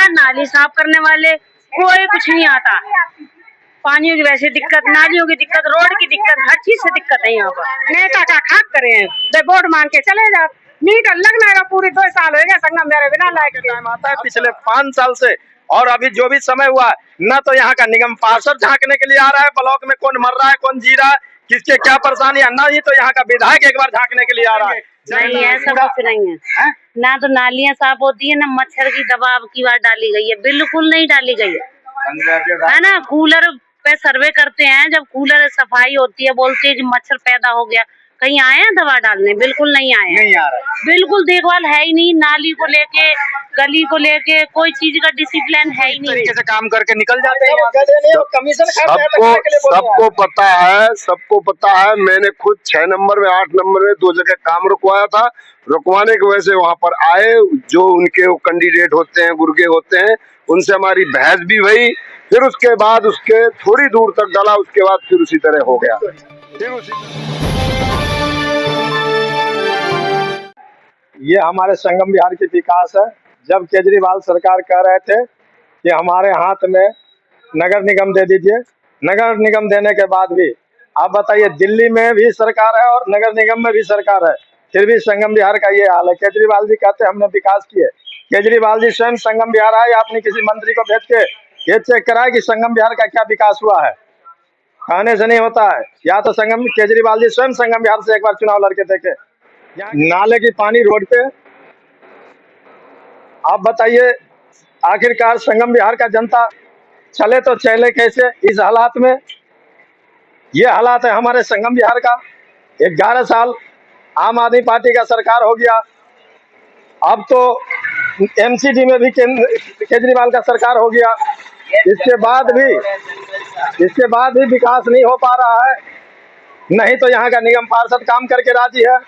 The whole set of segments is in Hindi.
नाली साफ करने वाले कोई कुछ नहीं आता। पानियों की वैसे दिक्कत, नालियों की दिक्कत, रोड की दिक्कत, हर चीज से दिक्कत है यहाँ पर। नेता का खाक करे हैं, वोट मांग के चले जाओ। मीटर लगना है पूरी 2 साल हो गए संगम मेरे बिना लाइट के टाइम आता है पिछले 5 साल से, और अभी जो भी समय हुआ न तो यहाँ का निगम पार्षद झांकने के लिए आ रहा है ब्लॉक में कौन मर रहा है कौन जी रहा है किसके क्या परेशानी है, न ही तो यहाँ का विधायक एक बार झांकने के लिए आ रहा है। नहीं ऐसा कुछ नहीं है, ना तो नालियाँ साफ होती है, ना मच्छर की दवा अब की बार डाली गई है, बिल्कुल नहीं डाली गई है ना। कूलर पे सर्वे करते हैं, जब कूलर सफाई होती है बोलते हैं कि मच्छर पैदा हो गया, कहीं आए हैं दवा डालने? बिल्कुल नहीं आए, नहीं आ रहा, बिल्कुल देखभाल है ही नहीं। नाली को लेके, गली को लेके कोई चीज का डिसिप्लिन है ही नहीं। तरीके से काम करके निकल जाते हैं। सबको पता है। मैंने खुद 6 नंबर में 8 नंबर में 2 जगह काम रुकवाया था। रुकवाने की वजह से वहाँ पर आए जो उनके कैंडिडेट होते हैं, गुर्गे होते हैं, उनसे हमारी बहस भी हुई। फिर उसके बाद उसके थोड़ी दूर तक डाला, उसके बाद फिर उसी तरह हो गया। ये हमारे संगम बिहार की विकास है। जब केजरीवाल सरकार कह रहे थे कि हमारे हाथ में नगर निगम दे दीजिए, नगर निगम देने के बाद भी आप बताइए, दिल्ली में भी सरकार है और नगर निगम में भी सरकार है, फिर भी संगम बिहार का ये हाल है। केजरीवाल जी कहते हैं हमने विकास किए, केजरीवाल जी स्वयं संगम बिहार आए, आपने किसी मंत्री को भेज के ये चेक कराया कि संगम बिहार का क्या विकास हुआ है? कहने से नहीं होता है। या तो संगम केजरीवाल जी स्वयं संगम बिहार से एक बार चुनाव लड़के देखे। नाले की पानी रोड पे, आप बताइए आखिरकार संगम बिहार का जनता चले तो चले कैसे इस हालात में? ये हालात है हमारे संगम बिहार का। 11 साल आम आदमी पार्टी का सरकार हो गया, अब तो एमसीडी में भी केजरीवाल का सरकार हो गया। इसके बाद भी विकास नहीं हो पा रहा है। नहीं तो यहाँ का निगम पार्षद काम करके राजी है,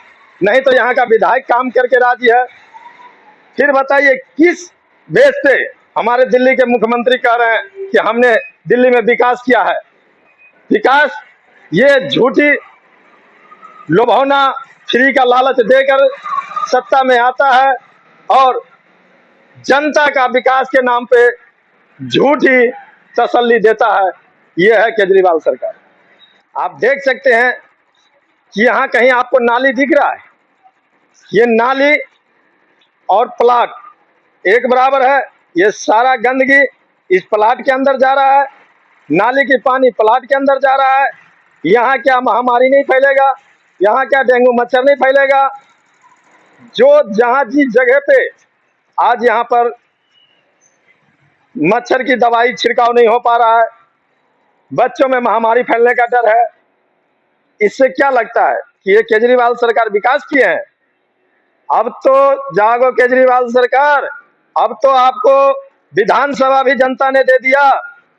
नहीं तो यहाँ का विधायक काम करके राजी है। फिर बताइए किस बेस पे हमारे दिल्ली के मुख्यमंत्री कह रहे हैं कि हमने दिल्ली में विकास किया है? विकास ये झूठी लोभौना फ्री का लालच देकर सत्ता में आता है और जनता का विकास के नाम पे झूठी तसल्ली देता है। ये है केजरीवाल सरकार। आप देख सकते हैं कि यहाँ कहीं आपको नाली दिख रहा है? ये नाली और प्लाट एक बराबर है। ये सारा गंदगी इस प्लाट के अंदर जा रहा है, नाली की पानी प्लाट के अंदर जा रहा है। यहाँ क्या महामारी नहीं फैलेगा? यहाँ क्या डेंगू मच्छर नहीं फैलेगा? जो जहाँ जिस जगह पे आज यहाँ पर मच्छर की दवाई छिड़काव नहीं हो पा रहा है, बच्चों में महामारी फैलने का डर है। इससे क्या लगता है कि ये केजरीवाल सरकार विकास किए हैं? अब तो जागो केजरीवाल सरकार, अब तो आपको विधानसभा भी जनता ने दे दिया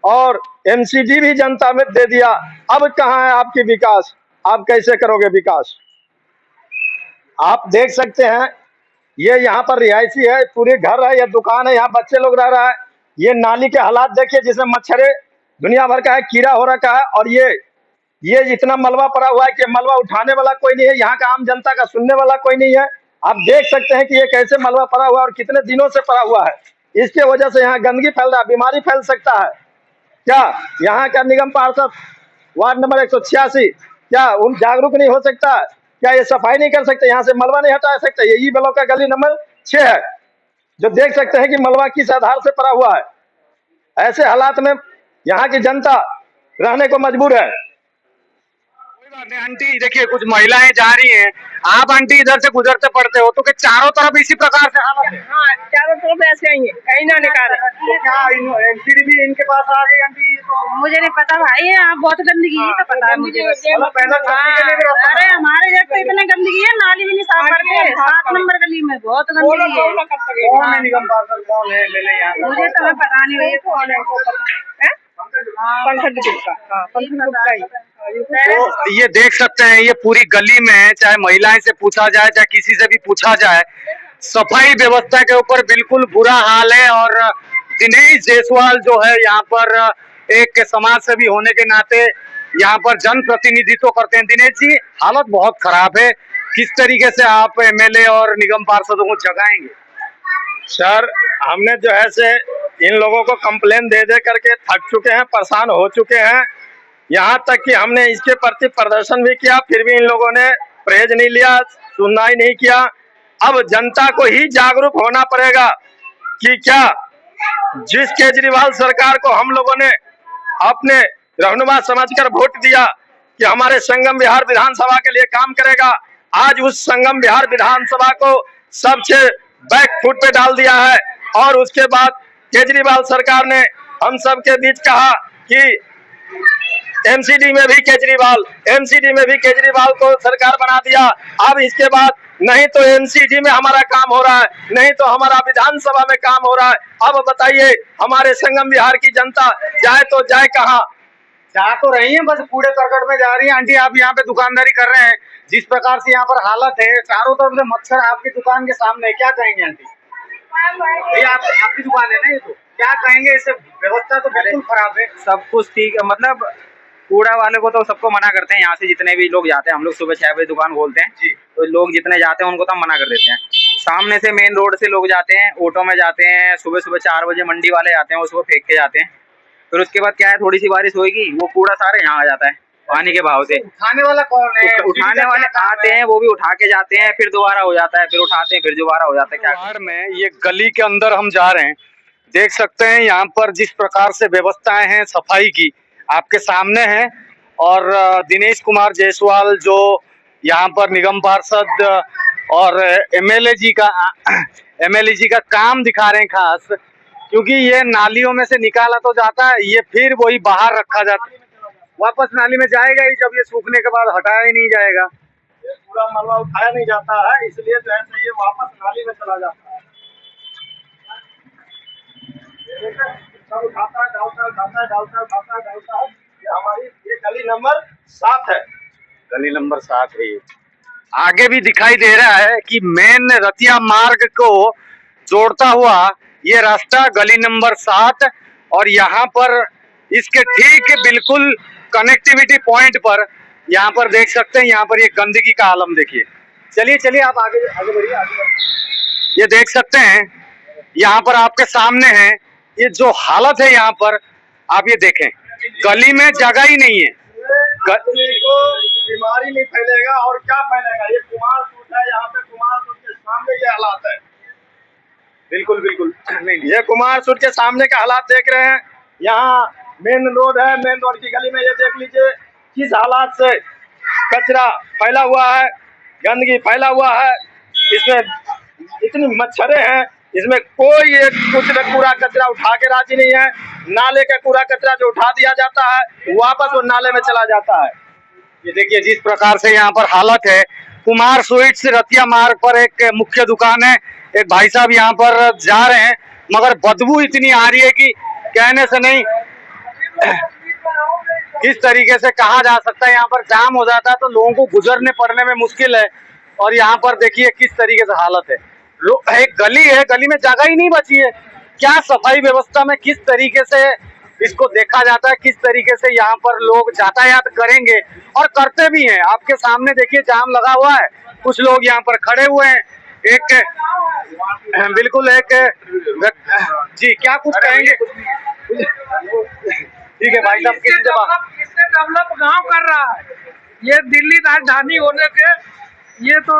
और एमसीडी भी जनता में दे दिया। अब कहाँ है आपकी विकास? आप कैसे करोगे विकास? आप देख सकते हैं ये यहाँ पर रिहायशी है, पूरे घर है, ये दुकान है, यहाँ बच्चे लोग रह रहा है। ये नाली के हालात देखिए जिसमें मच्छरे दुनिया भर का है, कीड़ा हो रखा है, और ये इतना मलबा पड़ा हुआ है कि मलबा उठाने वाला कोई नहीं है, यहाँ का आम जनता का सुनने वाला कोई नहीं है। आप देख सकते हैं कि ये कैसे मलबा पड़ा हुआ है और कितने दिनों से पड़ा हुआ है। इसके वजह से यहाँ गंदगी फैल रहा है, बीमारी फैल सकता है। क्या यहाँ का निगम पार्षद वार्ड नंबर 186 क्या उन जागरूक नहीं हो सकता? क्या ये सफाई नहीं कर सकते? यहाँ से मलबा नहीं हटा सकते? ये ब्लॉक का गली नंबर 6 है, जो देख सकते हैं कि मलबा किस आधार से पड़ा हुआ है। ऐसे हालात में यहाँ की जनता रहने को मजबूर है। आंटी देखिए कुछ महिलाएं जा रही हैं, आप आंटी इधर से गुजरते पड़ते हो तो कि चारों तरफ इसी प्रकार से हालत है? हाँ, चारों तरफ ऐसे ही है, कहीं ना निकाले। क्या एमसीडी भी इनके पास आ गई आंटी? मुझे नहीं पता भाई, आप बहुत गंदगी है तो पता है मुझे। अरे हमारे घर पे इतनी गंदगी है, नाली भी नहीं साफ करते। 7 नंबर गली में बहुत गंदगी है। कौन है निगम पार्षद, कौन है? ले ले यहाँ मुझे तो पता नहीं भैया कौन है। पंकज गुप्ता ही। तो ये देख सकते हैं ये पूरी गली में, चाहे महिलाएं से पूछा जाए चाहे किसी से भी पूछा जाए, सफाई व्यवस्था के ऊपर बिल्कुल बुरा हाल है। और दिनेश जायसवाल जो है यहाँ पर एक समाज सेवी होने के नाते यहाँ पर जनप्रतिनिधित्व करते हैं। दिनेश जी, हालत बहुत खराब है, किस तरीके से आप एमएलए और निगम पार्षदों को जगाएंगे? सर, हमने जो है से इन लोगों को कंप्लेन दे दे करके थक चुके हैं, परेशान हो चुके हैं। यहाँ तक कि हमने इसके प्रति प्रदर्शन भी किया, फिर भी इन लोगों ने परहेज नहीं लिया, सुनवाई नहीं किया। अब जनता को ही जागरूक होना पड़ेगा कि क्या जिस केजरीवाल सरकार को हम लोगों ने अपने रहनुमा समझकर वोट दिया कि हमारे संगम विहार विधानसभा के लिए काम करेगा, आज उस संगम विहार विधानसभा को सबसे बैक फुट पे डाल दिया है। और उसके बाद केजरीवाल सरकार ने हम सब के बीच कहा कि एमसीडी में भी केजरीवाल को सरकार बना दिया। अब इसके बाद नहीं तो एमसीडी में हमारा काम हो रहा है, नहीं तो हमारा विधानसभा में काम हो रहा है। अब बताइए हमारे संगम विहार की जनता जाए तो जाए कहाँ? जा तो रही है, बस कूड़े करकट में जा रही है। आंटी आप यहाँ पे दुकानदारी कर रहे हैं, जिस प्रकार से यहाँ पर हालत है, चारों तरफ से मच्छर आपकी दुकान के सामने, क्या कहेंगे आंटी? भैया आपकी दुकान है ना ये, तो क्या कहेंगे? इससे व्यवस्था तो बिल्कुल खराब है। सब कुछ ठीक है, मतलब कूड़ा वाले को तो सबको मना करते हैं। यहाँ से जितने भी लोग जाते हैं, हम लोग सुबह 6 बजे दुकान खोलते हैं जी, तो लोग जितने जाते हैं उनको तो हम मना कर देते हैं। सामने से मेन रोड से लोग जाते हैं, ऑटो में जाते हैं, सुबह सुबह 4 बजे मंडी वाले आते हैं, उसको फेंक के जाते हैं। फिर उसके बाद क्या है, थोड़ी सी बारिश होगी, वो कूड़ा सारे यहाँ आ जाता है पानी के बहाव से। उठाने वाला कौन है? उठाने वाले आते हैं, वो भी उठा के जाते हैं, फिर दोबारा हो जाता है, फिर उठाते हैं, फिर दोबारा हो जाता है। क्या में ये गली के अंदर हम जा रहे हैं, देख सकते हैं यहाँ पर जिस प्रकार से व्यवस्थाएं हैं सफाई की आपके सामने है। और दिनेश कुमार जायसवाल जो यहाँ पर निगम पार्षद और एमएलए जी का काम दिखा रहे हैं खास, क्योंकि ये नालियों में से निकाला तो जाता है, ये फिर वही बाहर रखा जाता है, वापस नाली में जाएगा ही, जब ये सूखने के बाद हटाया ही नहीं जाएगा। ये पूरा मलबा उठाया नहीं जाता है, इसलिए जो है ये वापस नाली में चला जाता है। सब उठाता है, डालता है। ये गली नंबर 7 है। गली नंबर 7 है ये। आगे भी दिखाई दे रहा है कि मेन रतिया मार्ग को जोड़ता हुआ ये रास्ता गली नंबर 7, और यहाँ पर इसके ठीक बिल्कुल कनेक्टिविटी पॉइंट पर यहाँ पर देख सकते हैं, यहाँ पर ये गंदगी का आलम देखिए। चलिए आप आगे बढ़िए, ये देख सकते हैं यहाँ पर आपके सामने है, ये जो हालत है यहाँ पर आप ये देखें, गली में जगह ही नहीं है। को बीमारी नहीं फैलेगा और क्या फैलेगा? ये कुमार सूट है, यहाँ पे कुमार सूट के सामने ये हालात है। बिल्कुल नहीं, ये कुमार सूट के सामने का हालात देख रहे हैं। यहाँ मेन रोड है, मेन रोड की गली में ये देख लीजिए किस हालात से कचरा फैला हुआ है, गंदगी फैला हुआ है। इसमें इतनी मच्छरें हैं, इसमें कोई एक कुछ कूड़ा कचरा उठा के राजी नहीं है। नाले का कूड़ा कचरा जो उठा दिया जाता है वापस वो नाले में चला जाता है। ये देखिए जिस प्रकार से यहाँ पर हालत है। कुमार स्वीट्स रतिया मार्ग पर एक मुख्य दुकान है, एक भाई साहब यहाँ पर जा रहे हैं, मगर बदबू इतनी आ रही है कि कहने से नहीं। किस तरीके से कहा जा सकता है, यहाँ पर जाम हो जाता है तो लोगों को गुजरने पड़ने में मुश्किल है। और यहाँ पर देखिए किस तरीके से हालत है। एक गली है, गली में जगह ही नहीं बची है। क्या सफाई व्यवस्था में किस तरीके से इसको देखा जाता है, किस तरीके से यहाँ पर लोग यातायात करेंगे और करते भी हैं। आपके सामने देखिए जाम लगा हुआ है, कुछ लोग यहाँ पर खड़े हुए हैं। बिल्कुल जी, क्या कुछ कहेंगे? ठीक है भाई साहब, इससे डेवलप गांव कर रहा है। ये दिल्ली राजधानी होने के, ये तो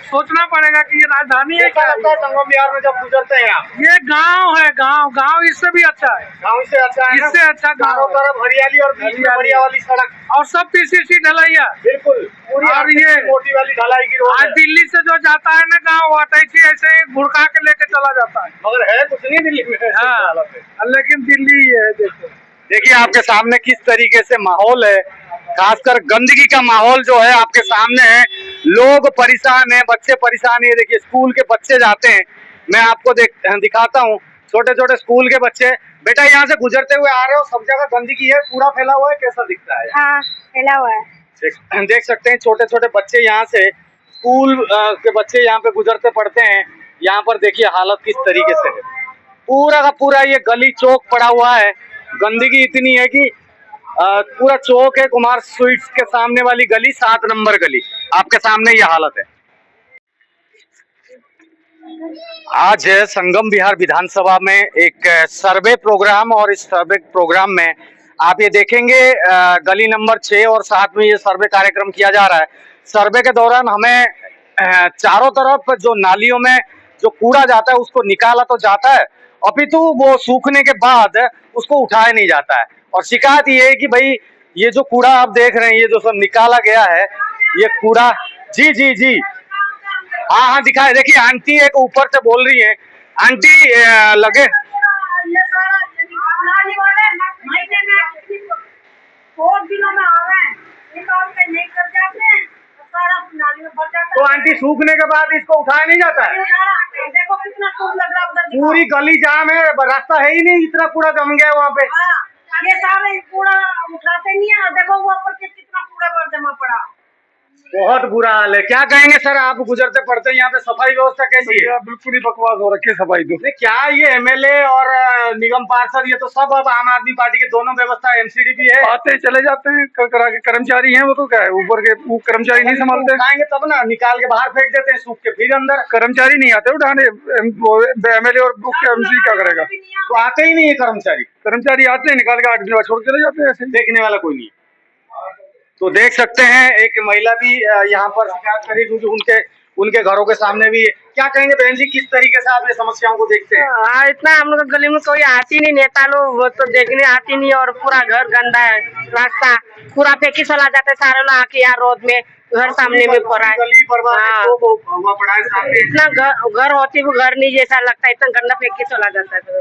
सोचना पड़ेगा कि ये राजधानी है। क्या लगता है संगम विहार में जब गुजरते हैं आप? ये गांव है, गांव इससे भी अच्छा है, गाँव से अच्छा है, इससे अच्छा चारों तरफ हरियाली और बीच में बढ़िया वाली सड़क और सब पीसीसी ढलैया बिल्कुल पूरी, और ये मोटी वाली ढलाई की रोड आज दिल्ली से जो जाता है ना गाँव, अटैची ऐसे ही घुड़का के लेके चला जाता है। मगर है कुछ नहीं दिल्ली में। हाँ, लेकिन दिल्ली ही है। देखिए आपके सामने किस तरीके से माहौल है, खासकर गंदगी का माहौल जो है आपके सामने है। लोग परेशान हैं, बच्चे परेशान है। देखिए स्कूल के बच्चे जाते हैं, मैं आपको दिखाता हूँ, छोटे छोटे स्कूल के बच्चे। बेटा यहाँ से गुजरते हुए आ रहे हो, सब जगह गंदगी है, पूरा फैला हुआ है, कैसा दिखता है? हाँ, फैला हुआ है। देख सकते हैं छोटे छोटे बच्चे यहाँ से, स्कूल के बच्चे यहाँ पे गुजरते पड़ते हैं। यहाँ पर देखिए हालत किस तरीके से है, पूरा का पूरा ये गली चौक पड़ा हुआ है। गंदगी इतनी है कि पूरा चौक है। कुमार स्वीट्स के सामने वाली गली 7 नंबर गली, आपके सामने ये हालत है। आज संगम विहार विधानसभा में एक सर्वे प्रोग्राम, और इस सर्वे प्रोग्राम में आप ये देखेंगे गली नंबर 6 और 7 में ये सर्वे कार्यक्रम किया जा रहा है। सर्वे के दौरान हमें चारों तरफ जो नालियों में जो कूड़ा जाता है उसको निकाला तो जाता है, अपितु वो सूखने के बाद उसको उठाया नहीं जाता है। और शिकायत ये है कि भाई ये जो कूड़ा आप देख रहे हैं, ये जो सब निकाला गया है, ये कूड़ा, जी जी जी, हाँ हाँ दिखाए। देखिए आंटी एक ऊपर से बोल रही है, आंटी लगे तो आंटी सूखने के बाद इसको उठाया नहीं जाता है। देखो कितना कूड़ा लग रहा है, पूरी गली जाम है, रास्ता है ही नहीं, इतना कूड़ा जम गया वहाँ पे। ये सारे कूड़ा उठाते नहीं है, देखो वो ऊपर से कितना कूड़ा पर जमा पड़ा। बहुत बुरा हाल है। क्या कहेंगे सर, आप गुजरते पड़ते हैं यहाँ पे, सफाई व्यवस्था कैसी है? बिल्कुल ही बकवास हो रखी है सफाई तो। नहीं, क्या ये एमएलए और निगम पार्षद ये तो सब अब आम आदमी पार्टी के दोनों व्यवस्था, एमसीडी भी है, आते हैं चले जाते हैं, करा के कर्मचारी हैं वो तो क्या है, ऊपर के वो कर्मचारी नहीं संभालते। उठाएंगे तब ना, निकाल के बाहर फेंक देते हैं सूख के, फिर अंदर। कर्मचारी नहीं आते उठाने, एमएलए और एमसी क्या करेगा? तो आते ही नहीं है कर्मचारी। कर्मचारी आते हैं, निकाल के 8 दिन बाद छोड़ के चले जाते हैं, ऐसे देखने वाला कोई नहीं। तो देख सकते हैं एक महिला भी यहाँ पर शिकायत करी, क्योंकि उनके घरों के सामने भी है। क्या कहेंगे बहन जी, किस तरीके से आप ये समस्याओं को देखते हैं? हाँ, इतना हम लोग गली में कोई आती नहीं, नेता लोग वो तो देखने आती नहीं, और पूरा घर गंदा है, रास्ता पूरा फेंकी चला जाता है, सारे लोग आके यहाँ रोड में घर सामने में पड़ा है। गली बर्बाद है, तो हुआ पड़ा है सामने। इतना घर होती वो घर नहीं जैसा लगता है, इतना गंदा फेंक के चला जाता है।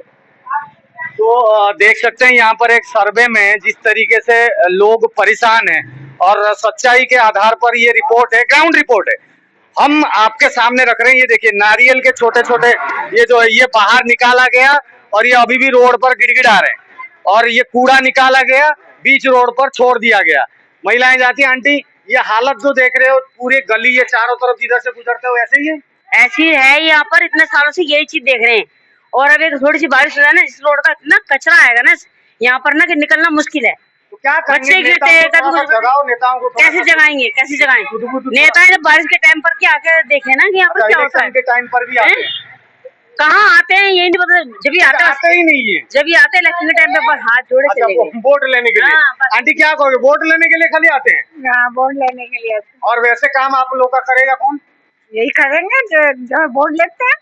तो देख सकते हैं यहाँ पर एक सर्वे में जिस तरीके से लोग परेशान हैं, और सच्चाई के आधार पर ये रिपोर्ट है, ग्राउंड रिपोर्ट है, हम आपके सामने रख रहे हैं। ये देखिए नारियल के छोटे छोटे ये जो है ये बाहर निकाला गया, और ये अभी भी रोड पर गिड़गिड़ा रहे हैं, और ये कूड़ा निकाला गया बीच रोड पर छोड़ दिया गया। महिलाएं जाती हैं, आंटी ये हालत जो देख रहे हो, पूरी गली ये चारों तरफ जिधर से गुजरते हो ऐसे ही है? ऐसी है यहाँ पर, इतने सालों से यही चीज देख रहे हैं। और अब एक थोड़ी सी बारिश हो जाए ना, इस रोड का इतना कचरा आएगा ना यहाँ पर ना कि निकलना मुश्किल है। तो क्या बच्चे गिरते हैं, नेताओं को कैसे जगाएंगे, कैसे जगाएं? नेता जब बारिश के टाइम पर क्या आके देखे ना कि यहाँ पर क्या होता है। के टाइम पर भी आते हैं, कहाँ आते हैं यही नहीं पता, जब भी आते ही नहीं है। जब भी आते हैं इलेक्शन के टाइम पे बस हाथ जोड़े चले गए वोट लेने के लिए। आंटी क्या कहोगे, वोट लेने के लिए खाली आते हैं? हाँ, वोट लेने के लिए। और वैसे काम आप लोग का करेगा कौन? यही करेंगे जो वोट लेते हैं।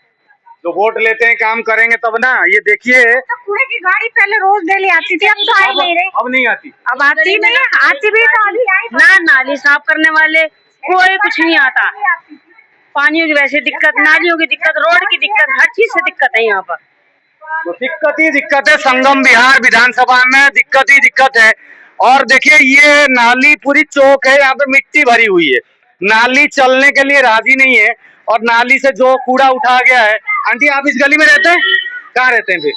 तो वोट लेते हैं, काम करेंगे तब ना। ये देखिए तो कूड़े की गाड़ी पहले रोज डेली आती थी, अब तो आई नहीं रही। अब नहीं आती, अब आती नहीं, आती भी तो अभी ना, नाली साफ करने वाले कोई कुछ नहीं आता। पानियों की वैसे दिक्कत, नालियों की दिक्कत, रोड की दिक्कत, हर चीज से दिक्कत है यहाँ पर। तो दिक्कत ही दिक्कत है, संगम विहार विधानसभा में दिक्कत ही दिक्कत है। और देखिए ये नाली पूरी चौक है, यहाँ पे मिट्टी भरी हुई है, नाली चलने के लिए राजी नहीं है, और नाली से जो कूड़ा उठा गया है। आंटी आप इस गली में रहते हैं? कहाँ रहते हैं फिर?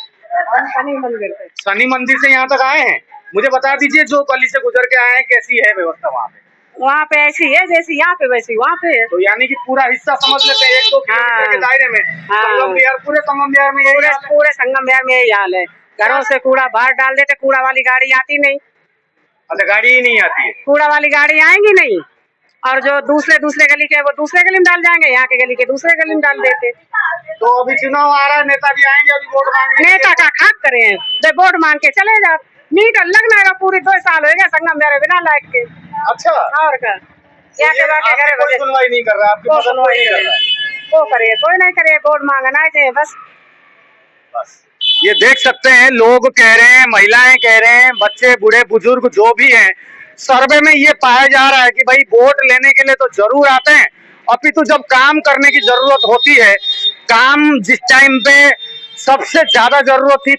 शनि मंदिर से यहाँ तक आए हैं। मुझे बता दीजिए, जो गली से गुजर के आए हैं, कैसी है व्यवस्था वहाँ पे? वहाँ पे ऐसी है जैसी यहाँ पे वैसी वहाँ पे है। तो यानी कि पूरा हिस्सा समझ लेते हैं 1-2 किलोमीटर के दायरे में। संगम विहार, पूरे संगम विहार में पूरे संगम विहार में यही हाल है। घरों से कूड़ा बाहर डाल देते, कूड़ा वाली गाड़ी आती नहीं। अच्छा, गाड़ी ही नहीं आती है? कूड़ा वाली गाड़ी आएंगी नहीं, और जो दूसरे गली के वो दूसरे गली में डाल जाएंगे, यहाँ के गली के दूसरे गली में डाल देते। तो अभी चुनाव आ रहा है, नेता भी आएंगे अभी वोट मांगने। नेता का खाक करे हैं, जब वोट मांग के चले जाओ। मीटर लगना है, पूरी 2 साल हो गए संगम विहार बिना लाइट के। अच्छा, और क्या कोई सुनवाई नहीं कर रहा, आपकी मदद कोई नहीं कर रहा। वो करे कोई नहीं करे, वोट मांगना है बस। ये देख सकते हैं, लोग कह रहे हैं, महिलाएं कह रहे हैं, बच्चे बूढ़े बुजुर्ग जो भी हैं, सर्वे में ये पाया जा रहा है कि भाई वोट लेने के लिए तो जरूर आते हैं, अपितु जब काम करने की जरूरत होती है, काम जिस टाइम पे सबसे ज्यादा जरूरत थी,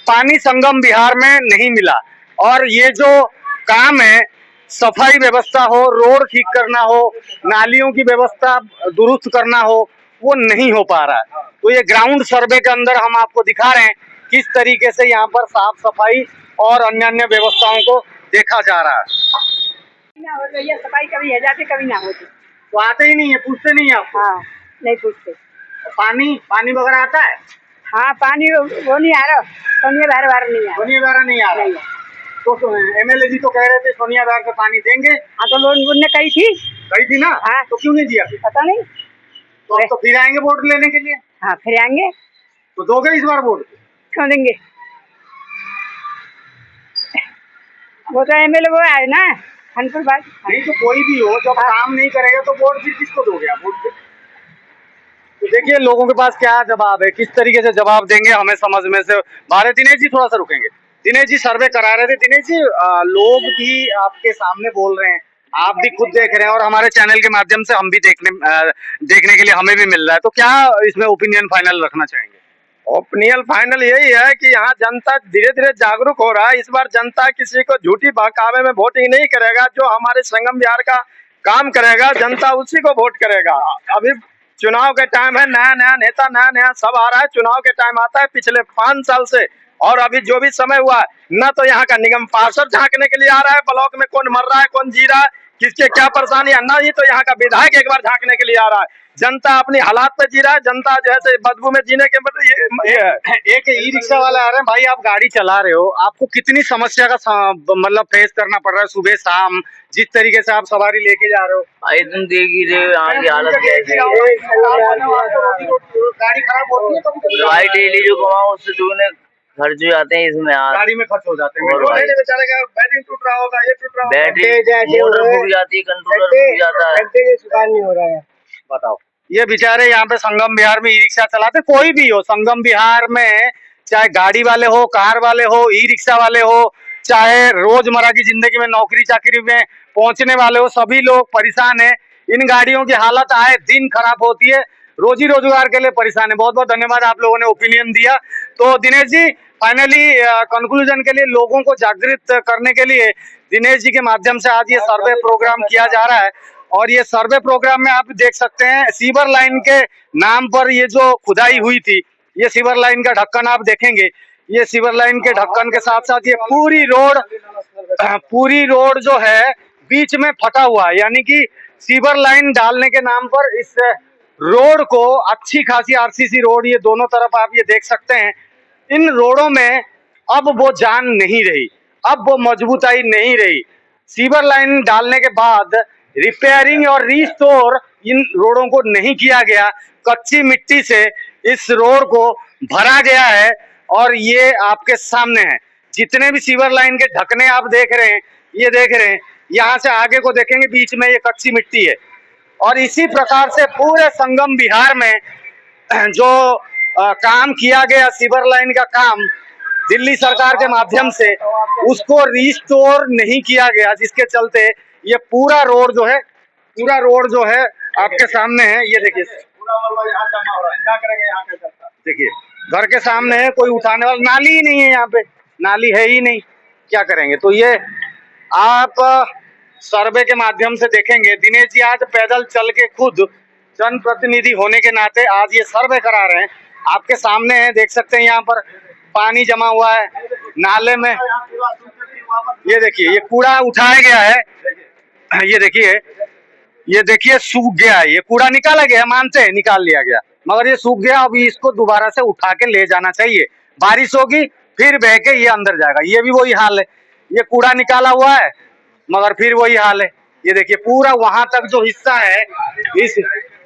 पानी संगम विहार में नहीं मिला। और ये जो काम है, सफाई व्यवस्था हो, रोड ठीक करना हो, नालियों की व्यवस्था दुरुस्त करना हो, वो नहीं हो पा रहा है। तो ये ग्राउंड सर्वे के अंदर हम आपको दिखा रहे हैं किस तरीके से यहाँ पर साफ सफाई और अन्य व्यवस्थाओं को देखा जा रहा है। ये सफाई कभी हो जाती, कभी ना होती। तो आते ही नहीं है, पूछते नहीं आप? हाँ, नहीं पूछते। पानी वगैरह आता है? हाँ, पानी वो नहीं आ रहा, सोनिया बार नहीं आ रहा। तो एमएलए जी तो कह रहे थे सोनिया बार का पानी देंगे। हाँ, तो उनने कही थी ना। हाँ, तो क्यों नहीं दिया? पता नहीं। तो अब तो फिर आएंगे वोट लेने के लिए? हाँ फिर आएंगे। तो दोगे इस बार वोट? क्यों देंगे, वो तो एमएलए वो आए ना खानपुर बात। नहीं तो कोई भी हो, जब काम नहीं करेगा तो वोट फिर किसको दोगे आप? वोट तो देखिए लोगों के पास क्या जवाब है, किस तरीके से जवाब देंगे हमें समझ में से बाहर है। दिनेश जी थोड़ा सा रुकेंगे। दिनेश जी सर्वे करा रहे थे। दिनेश जी लोग भी आपके सामने बोल रहे हैं, आप भी खुद देख रहे हैं और हमारे चैनल के माध्यम से हम भी देखने के लिए हमें भी मिल रहा है, तो क्या इसमें ओपिनियन फाइनल रखना चाहेंगे? ओपिनियन फाइनल यही है कि यहाँ जनता धीरे धीरे जागरूक हो रहा है। इस बार जनता किसी को झूठी बहकावे में वोटिंग नहीं करेगा। जो हमारे संगम विहार का काम करेगा जनता उसी को वोट करेगा। अभी चुनाव के टाइम है, नया नया नेता नया नया सब आ रहा है। चुनाव के टाइम आता है पिछले 5 साल से, और अभी जो भी समय हुआ है न तो यहाँ का निगम पार्षद झांकने के लिए आ रहा है, ब्लॉक में कौन मर रहा है कौन जी रहा है किसके क्या परेशानी है, न ही तो यहाँ का विधायक एक बार झांकने के लिए आ रहा है। जनता अपनी हालात पे जी रहा है। जनता जो है बदबू में जीने के मतलब ये है। एक ई रिक्शा वाला आ रहे हैं, भाई आप गाड़ी चला रहे हो, आपको कितनी समस्या का मतलब फेस करना पड़ रहा है सुबह शाम, जिस तरीके से आप सवारी लेके जा रहे हो? तुम देख ही रहे हो यहाँ की हालत कैसी है। गाड़ी खराब होती है कभी? भाई डेली जो कमाओ उससे दुगने खर्च हो जाते हैं इसमें यार, गाड़ी में खर्च हो जाते हैं। और भाई बेचारे का बैटरी टूट रहा होगा, ये टूट रहा होगा, बैटरी मोटर फूक जाती है, कंट्रोलर फूक जाता है, सुधार नहीं हो रहा है। बताओ, ये बेचारे यहाँ पे संगम विहार में ई रिक्शा चलाते, कोई भी हो संगम विहार में, चाहे गाड़ी वाले हो, कार वाले हो, ई रिक्शा वाले हो, चाहे रोजमर्रा की जिंदगी में नौकरी चाकरी में पहुंचने वाले हो, सभी लोग परेशान है। इन गाड़ियों की हालत आए दिन खराब होती है, रोजी रोजगार के लिए परेशान है। बहुत बहुत धन्यवाद, आप लोगों ने ओपिनियन दिया। तो दिनेश जी फाइनली कंक्लूजन के लिए, लोगों को जागृत करने के लिए दिनेश जी के माध्यम से आज ये सर्वे प्रोग्राम किया जा रहा है। और ये सर्वे प्रोग्राम में आप देख सकते हैं सीवर लाइन के नाम पर ये जो खुदाई हुई थी, ये सीवर लाइन का ढक्कन आप देखेंगे, ये सीवर लाइन के ढक्कन के साथ साथ ये पूरी रोड जो है बीच में फटा हुआ है। यानी कि सीवर लाइन डालने के नाम पर इस रोड को, अच्छी खासी आरसीसी रोड, ये दोनों तरफ आप ये देख सकते हैं, इन रोडों में अब वो जान नहीं रही, अब वो मजबूताई नहीं रही। सीवर लाइन डालने के बाद रिपेयरिंग और रिस्टोर इन रोडों को नहीं किया गया, कच्ची मिट्टी से इस रोड को भरा गया है। और ये आपके सामने है, जितने भी सीवर लाइन के ढकने आप देख रहे हैं, ये देख रहे हैं, यहाँ से आगे को देखेंगे बीच में ये कच्ची मिट्टी है। और इसी प्रकार से पूरे संगम विहार में जो काम किया गया सीवर लाइन का काम दिल्ली सरकार के माध्यम से, उसको रिस्टोर नहीं किया गया, जिसके चलते ये पूरा रोड जो है आपके सामने है। ये देखिए क्या करेंगे यहाँ पे जनता? देखिए घर के सामने है, कोई उठाने वाला, नाली ही नहीं है, यहाँ पे नाली है ही नहीं, क्या करेंगे? तो ये आप सर्वे के माध्यम से देखेंगे। दिनेश जी आज पैदल चल के खुद जनप्रतिनिधि होने के नाते आज ये सर्वे करा रहे हैं, आपके सामने है, देख सकते हैं यहाँ पर पानी जमा हुआ है नाले में। ये देखिए ये कूड़ा उठाया गया है, ये देखिए सूख गया है, ये कूड़ा निकाला गया, मानते हैं निकाल लिया गया, मगर ये सूख गया। अभी इसको दोबारा से उठा के ले जाना चाहिए, बारिश होगी फिर बह के ये अंदर जाएगा। ये भी वही हाल है, ये कूड़ा निकाला हुआ है मगर फिर वही हाल है। ये देखिए पूरा वहां तक जो हिस्सा है,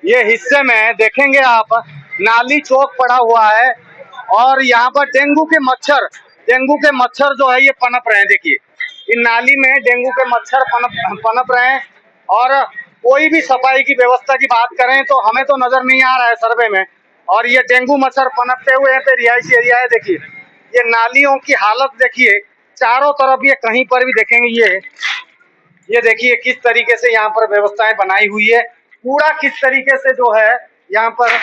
ये हिस्से में देखेंगे आप नाली चौक पड़ा हुआ है, और यहाँ पर डेंगू के मच्छर जो है ये पनप रहे हैं। देखिए इन नाली में डेंगू के मच्छर पनप रहे हैं। और कोई भी सफाई की व्यवस्था की बात करें तो हमें तो नजर नहीं आ रहा है सर्वे में, और ये डेंगू मच्छर पनपते हुए यहाँ पे रिहायशी एरिया है। देखिए ये नालियों की हालत देखिए, चारों तरफ ये कहीं पर भी देखेंगे, ये देखिए किस तरीके से यहाँ पर व्यवस्थाएं बनाई हुई है। कूड़ा किस तरीके से जो है यहाँ पर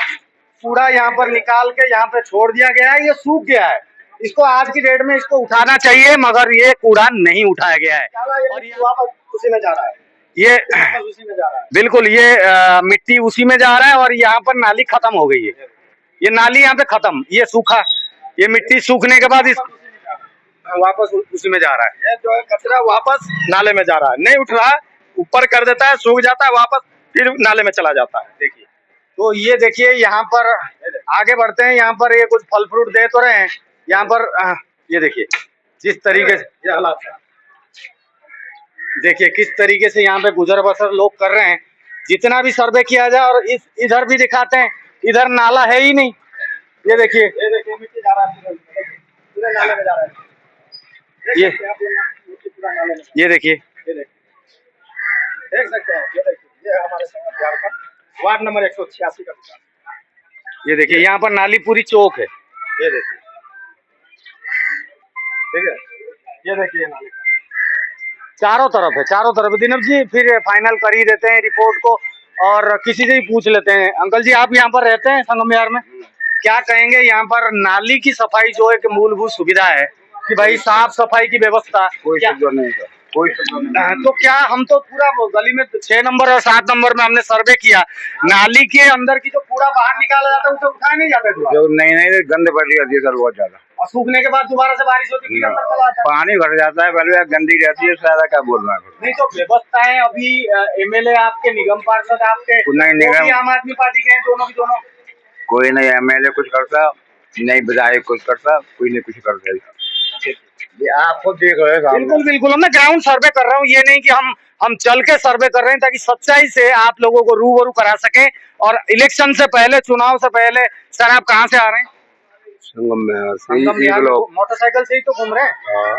कूड़ा यहाँ पर निकाल के यहाँ पे छोड़ दिया गया है, ये सूख गया है। इसको आज की डेट में इसको उठाना चाहिए, मगर ये कूड़ा नहीं उठाया गया है और ये वापस उसी में जा रहा है। ये उसी में जा रहा है, बिल्कुल ये मिट्टी उसी में जा रहा है। और यहाँ पर नाली खत्म हो गई है, ये नाली यहाँ पे खत्म, ये सूखा, ये मिट्टी सूखने के बाद इस वापस उसी में जा रहा है। ये जो है कचरा वापस नाले में जा रहा है, नहीं उठ रहा है, ऊपर कर देता है, सूख जाता है, वापस फिर नाले में चला जाता है। देखिए तो ये देखिए यहाँ पर आगे बढ़ते हैं, यहाँ पर ये कुछ फल फ्रूट दे तो रहे हैं यहाँ पर। ये देखिए जिस तरीके से ये हालात है, देखिए किस तरीके से यहाँ पे गुजर बसर लोग कर रहे हैं। जितना भी सर्वे किया जाए, और इधर भी दिखाते हैं, इधर नाला है ही नहीं। ये देखिए, मिट्टी जा रहा है पूरे नाले में जा रहा है। ये देखिए, देख सकते हैं, ये देखिए, ये हमारे संगम बिहार का वार्ड नंबर 186 का। ये देखिए, यहाँ पर नाली पूरी चौक है। ये देखिए, ठीक है, ये देखिए नाले चारों तरफ है, चारों तरफ। दिनव जी फिर फाइनल कर ही देते हैं रिपोर्ट को, और किसी से ही पूछ लेते हैं। अंकल जी, आप यहाँ पर रहते हैं संगम विहार में, क्या कहेंगे? यहाँ पर नाली की सफाई जो एक मूलभूत सुविधा है कि भाई साफ सफाई की व्यवस्था कोई सुविधा नहीं है, कोई सुविधा नहीं। तो क्या हम तो पूरा गली में 6 नंबर और 7 नंबर में हमने सर्वे किया, नाली के अंदर की जो कूड़ा बाहर निकाला जाता है उसे उठाया नहीं जाता है, जो नहीं गंद बढ़ जाती है सर बहुत ज्यादा, और सूखने के बाद दोबारा से बारिश होती है, अंदर चला जाता है। पानी भर जाता है, पहले गंदी रहती है, ज्यादा क्या बोल रहा है। नहीं तो व्यवस्थाएं अभी एमएलए आपके, निगम पार्षद आपके, नहीं, निगम- आम आदमी पार्टी के हैं, दोनों की दोनों। कोई नहीं एमएलए कुछ करता, नहीं विधायक कुछ करता, कोई नहीं कुछ करता। आपको देख रहे हैं, बिल्कुल बिल्कुल, मैं ग्राउंड सर्वे कर रहा हूँ, ये नहीं कि हम चल के सर्वे कर रहे हैं, ताकि सच्चाई से आप लोगों को रूबरू करा सके। और इलेक्शन से पहले, चुनाव से पहले, सर आप कहाँ से आ रहे हैं? संगम में संगम विहार में मोटरसाइकिल से ही तो घूम रहे हैं।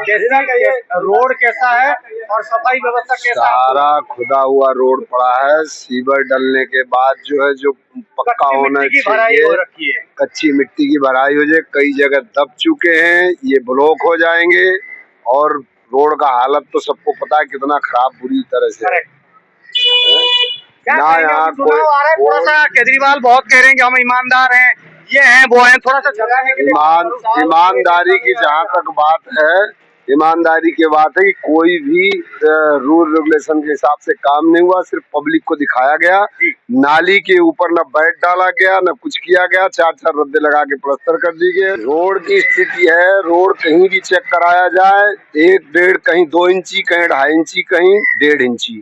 कैसा है ये रोड, कैसा है और सफाई व्यवस्था कैसा है? सारा खुदा हुआ रोड पड़ा है, सीवर डलने के बाद जो है जो पक्का होना चाहिए, कच्ची मिट्टी की भराई हो जाए। कई जगह दब चुके हैं, ये ब्लॉक हो जाएंगे, और रोड का हालत तो सबको पता है कितना खराब, बुरी तरह से। क्या ना कहेंगे? यहाँ अभी चुनाव आ रहा है, थोड़ा सा केजरीवाल बहुत कह रहे हैं कि हम ईमानदार हैं, ये हैं वो हैं, थोड़ा सा जगाने के लिए। ईमानदारी की जहाँ तक बात है, ईमानदारी की बात है कि कोई भी रूल रेगुलेशन के हिसाब से काम नहीं हुआ, सिर्फ पब्लिक को दिखाया गया। नाली के ऊपर न बैट डाला गया, न कुछ किया गया, 4-4 रद्दे लगा के प्लास्टर कर दी गए। रोड की स्थिति है, रोड कहीं भी चेक कराया जाए, 1-1.5, कहीं 2 इंची, कहीं 2.5 इंची, कहीं 1.5 इंची,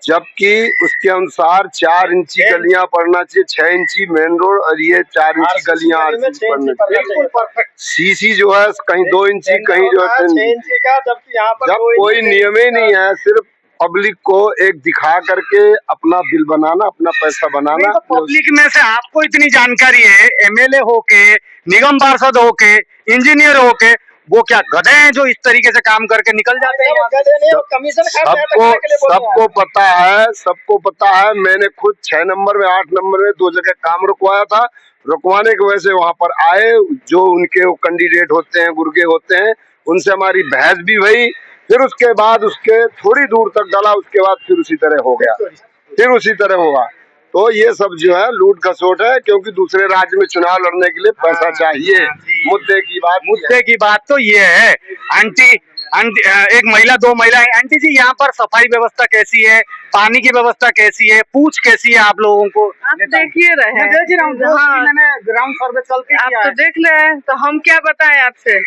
जबकि उसके अनुसार 4 इंची गलियां पड़ना चाहिए, 6 इंची मेन रोड, और ये 4 इंची गलियां बिल्कुल परफेक्ट। सीसी जो है कहीं 2 इंची, कहीं जो है 6 इंची का, जबकि यहाँ पर जब कोई नियम ही नहीं है, सिर्फ पब्लिक को एक दिखा करके अपना बिल बनाना, अपना पैसा बनाना। तो पब्लिक में से आपको इतनी जानकारी है, एमएलए होके, निगम पार्षद होके, इंजीनियर होके, वो क्या गधे हैं जो इस तरीके से काम करके निकल जाते हैं? सबको पता है। मैंने खुद 6 नंबर में, 8 नंबर में 2 जगह काम रुकवाया था। रुकवाने की वजह से वहां पर आए, जो उनके कैंडिडेट होते हैं, गुर्गे होते हैं, उनसे हमारी बहस भी हुई। फिर उसके बाद उसके थोड़ी दूर तक डाला, उसके बाद फिर उसी तरह हो गया, फिर उसी तरह होगा। तो ये सब जो है लूट खसोट है, क्योंकि दूसरे राज्य में चुनाव लड़ने के लिए पैसा चाहिए। मुद्दे की बात तो ये है। आंटी, एक महिला, 2 महिलाएं। आंटी जी, यहाँ पर सफाई व्यवस्था कैसी है, पानी की व्यवस्था कैसी है, पूछ कैसी है आप लोगों को? आप देखिए रहे हैं, देख ही रहा हूँ, हाँ। मैंने ग्राउंड सर्वे चल के आप किया तो है। देख ले, तो हम क्या बताएं आपसे,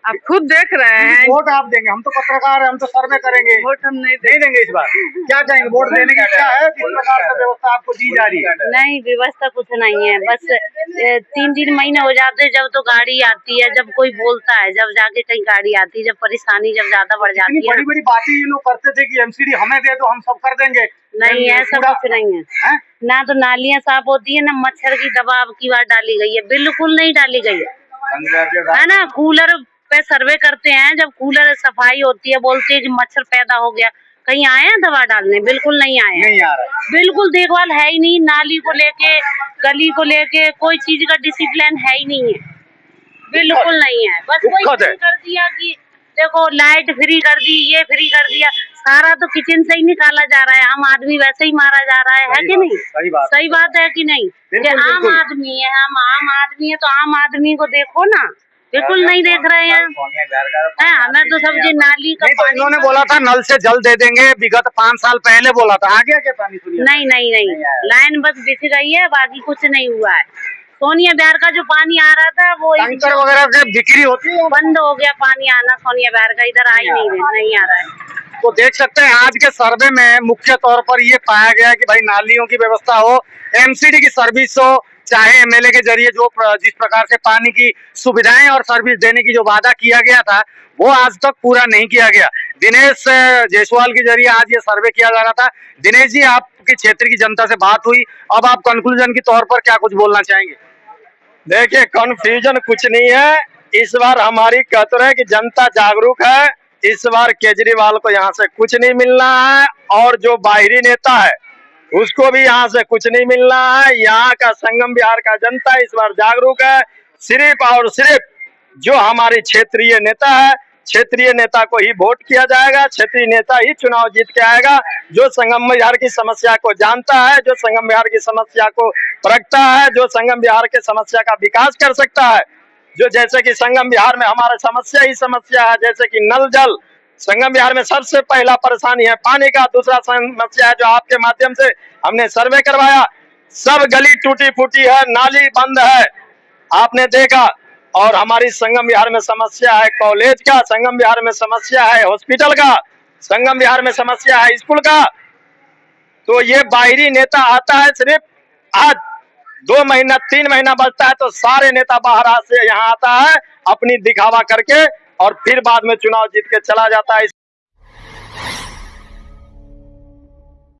आप खुद देख रहे हैं। वोट आप देंगे, हम तो पत्रकार हैं, हम तो सर्वे करेंगे। वोट हम नहीं नहीं देंगे इस बार? क्या कहेंगे? वोट देने की इच्छा है? किस प्रकार से व्यवस्था आपको दी जा रही है? नहीं, व्यवस्था कुछ नहीं है, बस 3 महीने हो जाते जब तो गाड़ी आती है, जब कोई बोलता है, जब जाके कहीं गाड़ी आती है, जब परेशानी जब ज्यादा बढ़ जाती है। बड़ी बड़ी बातें ये लोग करते थे कि एमसीडी हमें दे दो, हम सब कर देंगे। नहीं, ऐसा कुछ नहीं है। ना तो नालियाँ साफ होती है, ना मच्छर की दबाव की बात डाली गई है, बिल्कुल नहीं डाली गई है ना। कूलर पे सर्वे करते हैं, जब कूलर सफाई होती है, बोलते हैं कि मच्छर पैदा हो गया, कहीं आए हैं दवा डालने? बिल्कुल नहीं आए हैं, नहीं आ रहा है। बिल्कुल देखभाल है ही नहीं, नाली को लेके, गली को लेके कोई चीज का डिसिप्लिन है ही नहीं है, बिल्कुल नहीं है। बस वही फ्री कर दिया कि देखो लाइट फ्री कर दी, ये फ्री कर दिया, सारा तो किचन से ही निकाला जा रहा है, आम आदमी वैसे ही मारा जा रहा है कि नहीं? सही बात है कि नहीं? कि आम आदमी है, हम आम आदमी है, तो आम आदमी को देखो ना, बिल्कुल नहीं देख रहे हैं। हमें तो समझे नाली का तो इन्होंने बोला था नल से जल दे देंगे, विगत 5 साल पहले बोला था, आ गया क्या पानी? नहीं, लाइन बस बिछ गई है, बाकी कुछ नहीं हुआ है। सोनिया बिहार का जो पानी आ रहा था वो टैंकर वगैरह से बिक्री होती है, बंद हो गया पानी आना, सोनिया बिहार का इधर आ ही नहीं आ रहा है। तो देख सकते हैं आज के सर्वे में मुख्य तौर पर ये पाया गया कि भाई नालियों की व्यवस्था हो, एमसीडी की सर्विस हो, चाहे एमएलए के जरिए जो जिस प्रकार से पानी की सुविधाएं और सर्विस देने की जो वादा किया गया था, वो आज तक पूरा नहीं किया गया। दिनेश जायसवाल के जरिए आज ये सर्वे किया जा रहा था। दिनेश जी, आपके क्षेत्र की जनता से बात हुई, अब आप कंक्लूजन के तौर पर क्या कुछ बोलना चाहेंगे? देखिए, कंफ्यूजन कुछ नहीं है। इस बार हमारी कहते हैं कि जनता जागरूक है। इस बार केजरीवाल को यहाँ से कुछ नहीं मिलना है, और जो बाहरी नेता है उसको भी यहाँ से कुछ नहीं मिलना है। यहाँ का संगम बिहार का जनता इस बार जागरूक है। सिर्फ और सिर्फ जो हमारी क्षेत्रीय नेता है, क्षेत्रीय नेता को ही वोट किया जाएगा। क्षेत्रीय नेता ही चुनाव जीत के आएगा, जो संगम बिहार की समस्या को जानता है, जो संगम बिहार की समस्या को परखता है, जो संगम बिहार के समस्या का विकास कर सकता है। जो जैसे कि संगम बिहार में हमारा समस्या ही समस्या है, जैसे कि नल जल। संगम बिहार में सबसे पहला परेशानी है पानी का। दूसरा समस्या है जो आपके माध्यम से हमने सर्वे करवाया, सब गली टूटी फूटी है, नाली बंद है, आपने देखा। और हमारी संगम बिहार में समस्या है कॉलेज का, संगम बिहार में समस्या है हॉस्पिटल का, संगम बिहार में समस्या है स्कूल का। तो ये बाहरी नेता आता है, सिर्फ आज 2 महीना 3 महीना बचता है तो सारे नेता बाहर से यहाँ आता है अपनी दिखावा करके, और फिर बाद में चुनाव जीत के चला जाता है।